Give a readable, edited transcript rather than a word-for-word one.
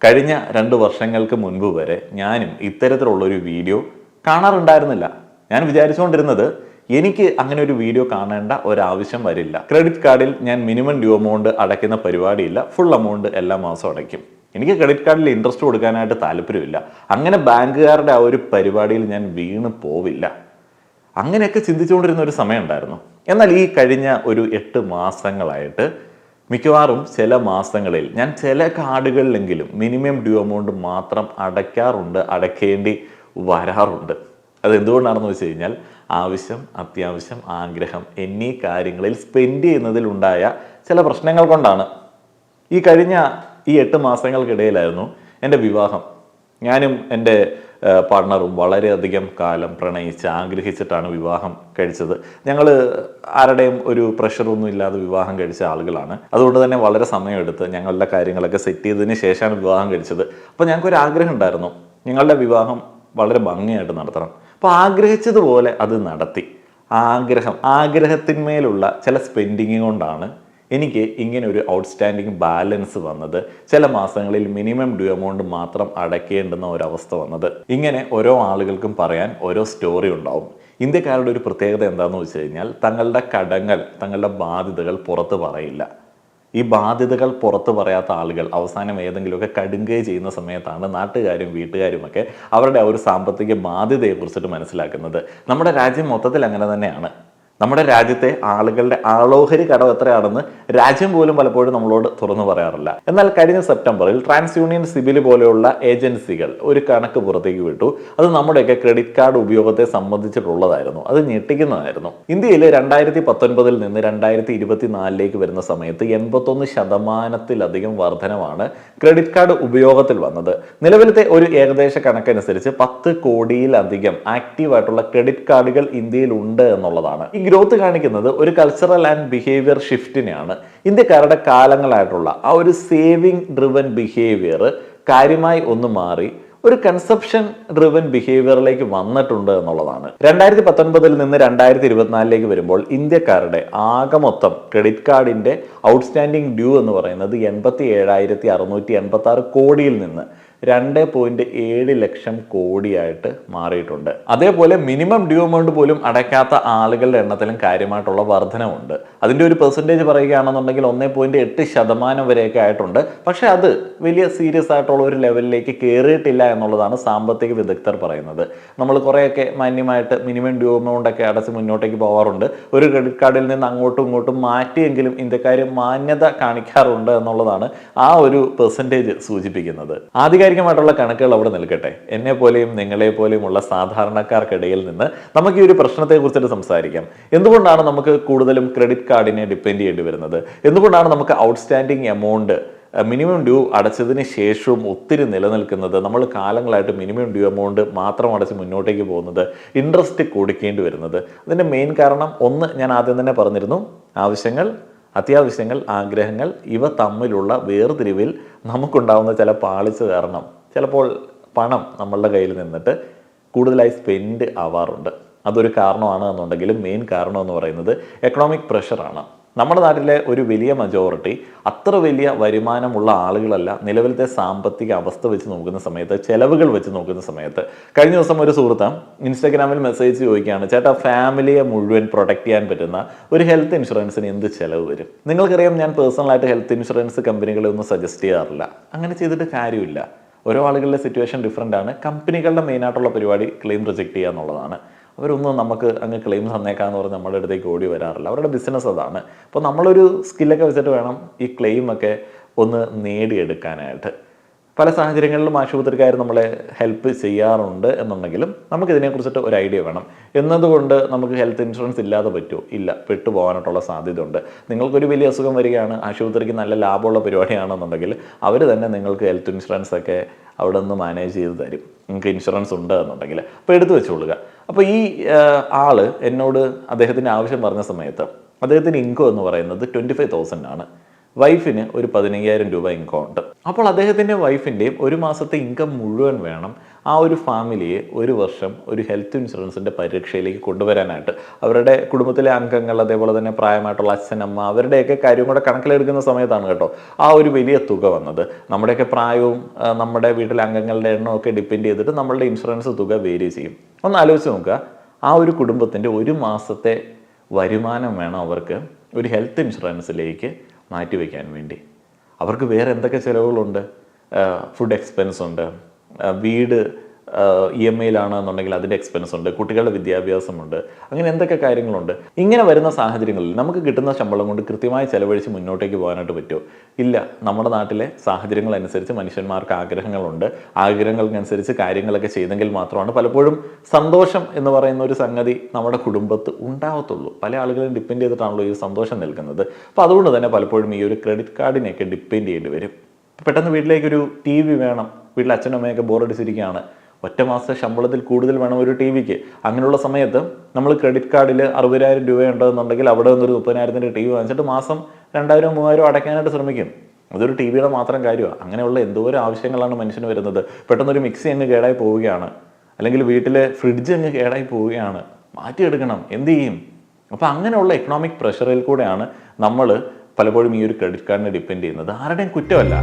കഴിഞ്ഞ 2 വർഷങ്ങൾക്ക് മുൻപ് വരെ ഞാനും ഇത്തരത്തിലുള്ളൊരു വീഡിയോ കാണാറുണ്ടായിരുന്നില്ല. ഞാൻ വിചാരിച്ചുകൊണ്ടിരുന്നത് എനിക്ക് അങ്ങനെ ഒരു വീഡിയോ കാണേണ്ട ഒരാവശ്യം വരില്ല. ക്രെഡിറ്റ് കാർഡിൽ ഞാൻ മിനിമം ഡ്യൂ എമൗണ്ട് അടയ്ക്കുന്ന പരിപാടിയില്ല, ഫുൾ എമൗണ്ട് എല്ലാ മാസവും അടയ്ക്കും. എനിക്ക് ക്രെഡിറ്റ് കാർഡിൽ ഇൻട്രസ്റ്റ് കൊടുക്കാനായിട്ട് താല്പര്യമില്ല. അങ്ങനെ ബാങ്കുകാരുടെ ആ ഒരു പരിപാടിയിൽ ഞാൻ വീണ് പോവില്ല. അങ്ങനെയൊക്കെ ചിന്തിച്ചുകൊണ്ടിരുന്ന ഒരു സമയം ഉണ്ടായിരുന്നു. എന്നാൽ ഈ കഴിഞ്ഞ ഒരു 8 മാസങ്ങളായിട്ട് മിക്കവാറും ചില മാസങ്ങളിൽ ഞാൻ ചില കാർഡുകളിലെങ്കിലും മിനിമം ഡ്യൂ എമൗണ്ട് മാത്രം അടയ്ക്കേണ്ടി വരാറുണ്ട്. അതെന്തുകൊണ്ടാണെന്ന് വെച്ച് കഴിഞ്ഞാൽ ആവശ്യം, അത്യാവശ്യം, ആഗ്രഹം എന്നീ കാര്യങ്ങളിൽ സ്പെൻഡ് ചെയ്യുന്നതിലുണ്ടായ ചില പ്രശ്നങ്ങൾ കൊണ്ടാണ്. ഈ കഴിഞ്ഞ 8 മാസങ്ങൾക്കിടയിലായിരുന്നു എൻ്റെ വിവാഹം. ഞാനും എൻ്റെ പാർട്ണറും വളരെയധികം കാലം പ്രണയിച്ച് ആഗ്രഹിച്ചിട്ടാണ് വിവാഹം കഴിച്ചത്. ഞങ്ങൾ ആരുടെയും ഒരു പ്രഷറൊന്നും ഇല്ലാതെ വിവാഹം കഴിച്ച ആളുകളാണ്. അതുകൊണ്ട് തന്നെ വളരെ സമയമെടുത്ത് ഞങ്ങളുടെ കാര്യങ്ങളൊക്കെ സെറ്റ് ചെയ്തതിന് ശേഷമാണ് വിവാഹം കഴിച്ചത്. അപ്പോൾ ഞങ്ങൾക്കൊരു ആഗ്രഹം ഉണ്ടായിരുന്നു, ഞങ്ങളുടെ വിവാഹം വളരെ ഭംഗിയായിട്ട് നടത്തണം. അപ്പോൾ ആഗ്രഹിച്ചതുപോലെ അത് നടത്തി. ആഗ്രഹത്തിന്മേലുള്ള ചില സ്പെൻഡിങ് കൊണ്ടാണ് എനിക്ക് ഇങ്ങനെ ഒരു ഔട്ട്സ്റ്റാൻഡിങ് ബാലൻസ് വന്നത്. ചില മാസങ്ങളിൽ മിനിമം ഡ്യൂ എമൗണ്ട് മാത്രം അടയ്ക്കേണ്ടുന്ന ഒരവസ്ഥ വന്നത്. ഇങ്ങനെ ഓരോ ആളുകൾക്കും പറയാൻ ഓരോ സ്റ്റോറി ഉണ്ടാവും. ഇന്ത്യക്കാരുടെ ഒരു പ്രത്യേകത എന്താണെന്ന് വെച്ച് കഴിഞ്ഞാൽ തങ്ങളുടെ കടങ്ങൾ, തങ്ങളുടെ ബാധ്യതകൾ പുറത്ത് പറയില്ല. ഈ ബാധ്യതകൾ പുറത്ത് പറയാത്ത ആളുകൾ അവസാനം ഏതെങ്കിലുമൊക്കെ കടുങ്കൈ ചെയ്യുന്ന സമയത്താണ് നാട്ടുകാരും വീട്ടുകാരുമൊക്കെ അവരുടെ ആ ഒരു സാമ്പത്തിക ബാധ്യതയെക്കുറിച്ചിട്ട് മനസ്സിലാക്കുന്നത്. നമ്മുടെ രാജ്യം മൊത്തത്തിൽ അങ്ങനെ തന്നെയാണ്. നമ്മുടെ രാജ്യത്തെ ആളുകളുടെ ആളോഹരി കടം എത്രയാണെന്ന് രാജ്യം പോലും പലപ്പോഴും നമ്മളോട് തുറന്നു പറയാറില്ല. എന്നാൽ കഴിഞ്ഞ സെപ്റ്റംബറിൽ ട്രാൻസ് യൂണിയൻ സിബിൽ പോലെയുള്ള ഏജൻസികൾ ഒരു കണക്ക് പുറത്തേക്ക് വിട്ടു. അത് നമ്മുടെയൊക്കെ ക്രെഡിറ്റ് കാർഡ് ഉപയോഗത്തെ സംബന്ധിച്ചിട്ടുള്ളതായിരുന്നു. അത് ഞെട്ടിക്കുന്നതായിരുന്നു. ഇന്ത്യയിൽ 2019 നിന്ന് 2024 വരുന്ന സമയത്ത് 81% വർധനമാണ് ക്രെഡിറ്റ് കാർഡ് ഉപയോഗത്തിൽ വന്നത്. നിലവിലത്തെ ഒരു ഏകദേശ കണക്കനുസരിച്ച് 10 കോടിയിലധികം ആക്റ്റീവായിട്ടുള്ള ക്രെഡിറ്റ് കാർഡുകൾ ഇന്ത്യയിൽ ഉണ്ട് എന്നുള്ളതാണ്. ഈ ഗ്രോത്ത് കാണിക്കുന്നത് ഒരു കൾച്ചറൽ ആൻഡ് ബിഹേവിയർ ഷിഫ്റ്റിനെയാണ്. ഇന്ത്യക്കാരുടെ കാലങ്ങളായിട്ടുള്ള ആ ഒരു സേവിങ് ഡ്രിവൻ ബിഹേവിയർ കാര്യമായി ഒന്ന് മാറി ഒരു കൺസപ്ഷൻ ഡ്രിവൻ ബിഹേവിയറിലേക്ക് വന്നിട്ടുണ്ട് എന്നുള്ളതാണ്. 2019 നിന്ന് 2024 വരുമ്പോൾ ഇന്ത്യക്കാരുടെ ആകെ മൊത്തം ക്രെഡിറ്റ് കാർഡിന്റെ ഔട്ട്സ്റ്റാൻഡിങ് ഡ്യൂ എന്ന് പറയുന്നത് 87,686 കോടിയിൽ നിന്ന് 2.7 ലക്ഷം കോടിയായിട്ട് മാറിയിട്ടുണ്ട്. അതേപോലെ മിനിമം ഡ്യൂ എമൗണ്ട് പോലും അടയ്ക്കാത്ത ആളുകളുടെ എണ്ണത്തിലും കാര്യമായിട്ടുള്ള വർധനമുണ്ട്. അതിൻ്റെ ഒരു പെർസെൻറ്റേജ് പറയുകയാണെന്നുണ്ടെങ്കിൽ 1.8% വരെയൊക്കെ ആയിട്ടുണ്ട്. പക്ഷെ അത് വലിയ സീരിയസ് ആയിട്ടുള്ള ഒരു ലെവലിലേക്ക് കയറിയിട്ടില്ല എന്നുള്ളതാണ് സാമ്പത്തിക വിദഗ്ധർ പറയുന്നത്. നമ്മൾ കുറേയൊക്കെ മാന്യമായിട്ട് മിനിമം ഡ്യൂ എമൗണ്ട് ഒക്കെ അടച്ച് മുന്നോട്ടേക്ക് പോകാറുണ്ട്. ഒരു ക്രെഡിറ്റ് കാർഡിൽ നിന്ന് അങ്ങോട്ടും ഇങ്ങോട്ടും മാറ്റിയെങ്കിലും ഇന്ത്യക്കാർ മാന്യത കാണിക്കാറുണ്ട് എന്നുള്ളതാണ് ആ ഒരു പെർസെൻറ്റേജ് സൂചിപ്പിക്കുന്നത്. ആധികാരികമായിട്ടുള്ള കണക്കുകൾ അവിടെ നിൽക്കട്ടെ. എന്നെ പോലെയും നിങ്ങളെ പോലെയുമുള്ള സാധാരണക്കാർക്കിടയിൽ നിന്ന് നമുക്ക് ഈ ഒരു പ്രശ്നത്തെ കുറിച്ചിട്ട് സംസാരിക്കാം. എന്തുകൊണ്ടാണ് നമുക്ക് കൂടുതലും ക്രെഡിറ്റ് കാർഡിനെ ഡിപ്പെൻഡ് ചെയ്യേണ്ടി വരുന്നത്? എന്തുകൊണ്ടാണ് നമുക്ക് ഔട്ട്സ്റ്റാൻഡിങ് എമൗണ്ട് മിനിമം ഡ്യൂ അടച്ചതിന് ശേഷവും ഒത്തിരി നിലനിൽക്കുന്നത്? നമ്മൾ കാലങ്ങളായിട്ട് മിനിമം ഡ്യൂ എമൗണ്ട് മാത്രം അടച്ച് മുന്നോട്ടേക്ക് പോകുന്നത്, ഇൻട്രസ്റ്റ് കൊടുക്കേണ്ടി വരുന്നത്. അതിൻ്റെ മെയിൻ കാരണം ഒന്ന് ഞാൻ ആദ്യം തന്നെ പറഞ്ഞിരുന്നു, ആവശ്യങ്ങൾ, അത്യാവശ്യങ്ങൾ, ആഗ്രഹങ്ങൾ ഇവ തമ്മിലുള്ള വേർതിരിവിൽ നമുക്കുണ്ടാകുന്ന ചില പാളിച്ച കാരണം ചിലപ്പോൾ പണം നമ്മളുടെ കയ്യിൽ നിന്നിട്ട് കൂടുതലായി സ്പെൻഡ് ആവാറുണ്ട്. അതൊരു കാരണമാണ് എന്നുണ്ടെങ്കിലും മെയിൻ കാരണം എന്ന് പറയുന്നത് എക്കണോമിക് പ്രഷറാണ്. നമ്മുടെ നാട്ടിലെ ഒരു വലിയ മജോറിറ്റി അത്ര വലിയ വരുമാനമുള്ള ആളുകളല്ല. നിലവിലത്തെ സാമ്പത്തിക അവസ്ഥ വെച്ച് നോക്കുന്ന സമയത്ത്, ചെലവുകൾ വെച്ച് നോക്കുന്ന സമയത്ത്, കഴിഞ്ഞ ദിവസം ഒരു സുഹൃത്ത് ഇൻസ്റ്റാഗ്രാമിൽ മെസ്സേജ് ചോദിക്കുകയാണ്, ചേട്ടാ ഫാമിലിയെ മുഴുവൻ പ്രൊട്ടക്ട് ചെയ്യാൻ പറ്റുന്ന ഒരു ഹെൽത്ത് ഇൻഷുറൻസിന് എന്ത് ചിലവ് വരും? നിങ്ങൾക്കറിയാം, ഞാൻ പേഴ്സണലായിട്ട് ഹെൽത്ത് ഇൻഷുറൻസ് കമ്പനികളെ ഒന്നും സജസ്റ്റ് ചെയ്യാറില്ല. അങ്ങനെ ചെയ്തിട്ട് കാര്യമില്ല. ഓരോ ആളുകളുടെ സിറ്റുവേഷൻ ഡിഫറൻ്റ് ആണ്. കമ്പനികളുടെ മെയിനായിട്ടുള്ള പരിപാടി ക്ലെയിം റിജക്ട് ചെയ്യുക എന്നുള്ളതാണ്. അവരൊന്നും നമുക്ക് അങ്ങ് ക്ലെയിം തന്നേക്കാന്ന് പറഞ്ഞ് നമ്മുടെ അടുത്തേക്ക് ഓടി വരാറില്ല. അവരുടെ ബിസിനസ് അതാണ്. അപ്പോൾ നമ്മളൊരു സ്കില്ലൊക്കെ വെച്ചിട്ട് വേണം ഈ ക്ലെയിമൊക്കെ ഒന്ന് നേടിയെടുക്കാനായിട്ട്. പല സാഹചര്യങ്ങളിലും ആശുപത്രിക്കാർ നമ്മളെ ഹെൽപ്പ് ചെയ്യാറുണ്ട് എന്നുണ്ടെങ്കിലും നമുക്കിതിനെക്കുറിച്ചിട്ട് ഒരു ഐഡിയ വേണം. എന്നതുകൊണ്ട് നമുക്ക് ഹെൽത്ത് ഇൻഷുറൻസ് ഇല്ലാതെ പറ്റുമോ? ഇല്ല, പെട്ടുപോകാനായിട്ടുള്ള സാധ്യത ഉണ്ട്. നിങ്ങൾക്കൊരു വലിയ അസുഖം വരികയാണ്, ആശുപത്രിക്ക് നല്ല ലാഭമുള്ള പരിപാടിയാണെന്നുണ്ടെങ്കിൽ അവർ തന്നെ നിങ്ങൾക്ക് ഹെൽത്ത് ഇൻഷുറൻസ് ഒക്കെ അവിടെ നിന്ന് മാനേജ് ചെയ്ത് തരും, നിങ്ങൾക്ക് ഇൻഷുറൻസ് ഉണ്ട് എന്നുണ്ടെങ്കിൽ. അപ്പോൾ എടുത്തു വെച്ചോളുക. അപ്പോൾ ഈ ആള് എന്നോട് അദ്ദേഹത്തിൻ്റെ ആവശ്യം പറഞ്ഞ സമയത്ത് അദ്ദേഹത്തിൻ്റെ ഇൻകം എന്ന് പറയുന്നത് 25,000 ആണ്. വൈഫിന് ഒരു 15,000 രൂപ ഇൻകം ഉണ്ട്. അപ്പോൾ അദ്ദേഹത്തിൻ്റെ വൈഫിൻ്റെയും ഒരു മാസത്തെ ഇൻകം മുഴുവൻ വേണം ആ ഒരു ഫാമിലിയെ ഒരു വർഷം ഒരു ഹെൽത്ത് ഇൻഷുറൻസിൻ്റെ പരിരക്ഷയിലേക്ക് കൊണ്ടുവരാനായിട്ട്. അവരുടെ കുടുംബത്തിലെ അംഗങ്ങൾ, അതേപോലെ തന്നെ പ്രായമായിട്ടുള്ള അച്ഛൻ, അമ്മ, അവരുടെയൊക്കെ കാര്യം കൂടെ കണക്കിലെടുക്കുന്ന സമയത്താണ് കേട്ടോ ആ ഒരു വലിയ തുക വന്നത്. നമ്മുടെയൊക്കെ പ്രായവും നമ്മുടെ വീട്ടിലെ അംഗങ്ങളുടെ എണ്ണമൊക്കെ ഡിപ്പെൻഡ് ചെയ്തിട്ട് നമ്മളുടെ ഇൻഷുറൻസ് തുക വേരി ചെയ്യും. ഒന്ന് ആലോചിച്ച് നോക്കുക, ആ ഒരു കുടുംബത്തിൻ്റെ ഒരു മാസത്തെ വരുമാനം വേണം അവർക്ക് ഒരു ഹെൽത്ത് ഇൻഷുറൻസിലേക്ക് മാറ്റിവെക്കാൻ വേണ്ടി. അവർക്ക് വേറെ എന്തൊക്കെ ചിലവുകളുണ്ട്? ഫുഡ് എക്സ്പെൻസ് ഉണ്ട്, വീട് EMI എന്നുണ്ടെങ്കിൽ അതിൻ്റെ എക്സ്പെൻസ് ഉണ്ട്, കുട്ടികളുടെ വിദ്യാഭ്യാസമുണ്ട്, അങ്ങനെ എന്തൊക്കെ കാര്യങ്ങളുണ്ട്. ഇങ്ങനെ വരുന്ന സാഹചര്യങ്ങളിൽ നമുക്ക് കിട്ടുന്ന ശമ്പളം കൊണ്ട് കൃത്യമായി ചെലവഴിച്ച് മുന്നോട്ടേക്ക് പോകാനായിട്ട് പറ്റുമോ? ഇല്ല. നമ്മുടെ നാട്ടിലെ സാഹചര്യങ്ങൾ അനുസരിച്ച് മനുഷ്യന്മാർക്ക് ആഗ്രഹങ്ങളുണ്ട്. ആഗ്രഹങ്ങൾക്കനുസരിച്ച് കാര്യങ്ങളൊക്കെ ചെയ്തെങ്കിൽ മാത്രമാണ് പലപ്പോഴും സന്തോഷം എന്ന് പറയുന്ന ഒരു സംഗതി നമ്മുടെ കുടുംബത്ത് ഉണ്ടാവത്തുള്ളൂ. പല ആളുകളും ഡിപ്പെൻഡ് ചെയ്തിട്ടാണല്ലോ ഈ സന്തോഷം നൽകുന്നത്. അപ്പോൾ അതുകൊണ്ട് തന്നെ പലപ്പോഴും ഈ ഒരു ക്രെഡിറ്റ് കാർഡിനെയൊക്കെ ഡിപ്പെൻഡ് ചെയ്യേണ്ടി വരും. പെട്ടെന്ന് വീട്ടിലേക്കൊരു TV വേണം, വീട്ടിൽ അച്ഛനും അമ്മയൊക്കെ ബോറടിച്ചിരിക്കുകയാണ്, ഒറ്റ മാസത്തെ ശമ്പളത്തിൽ കൂടുതൽ വേണം ഒരു TVക്ക്. അങ്ങനെയുള്ള സമയത്ത് നമ്മൾ ക്രെഡിറ്റ് കാർഡിൽ 60,000 രൂപയുണ്ടെന്നുണ്ടെങ്കിൽ അവിടെ നിന്നൊരു 30,000-ൻ്റെ TV വാങ്ങിച്ചിട്ട് മാസം 2,000-3,000 അടയ്ക്കാനായിട്ട് ശ്രമിക്കും. അതൊരു TVയുടെ മാത്രം കാര്യമാണ്. അങ്ങനെയുള്ള എന്തോരം ആവശ്യങ്ങളാണ് മനുഷ്യന് വരുന്നത്. പെട്ടെന്നൊരു മിക്സി അങ്ങ് കേടായി പോവുകയാണ്, അല്ലെങ്കിൽ വീട്ടിലെ ഫ്രിഡ്ജ് അങ്ങ് കേടായി പോവുകയാണ്, മാറ്റിയെടുക്കണം, എന്ത് ചെയ്യും? അപ്പോൾ അങ്ങനെയുള്ള എക്കണോമിക് പ്രഷറിൽ കൂടെയാണ് നമ്മൾ പലപ്പോഴും ഈ ഒരു ക്രെഡിറ്റ് കാർഡിനെ ഡിപ്പെൻഡ് ചെയ്യുന്നത്. ആരുടെയും കുറ്റമല്ല.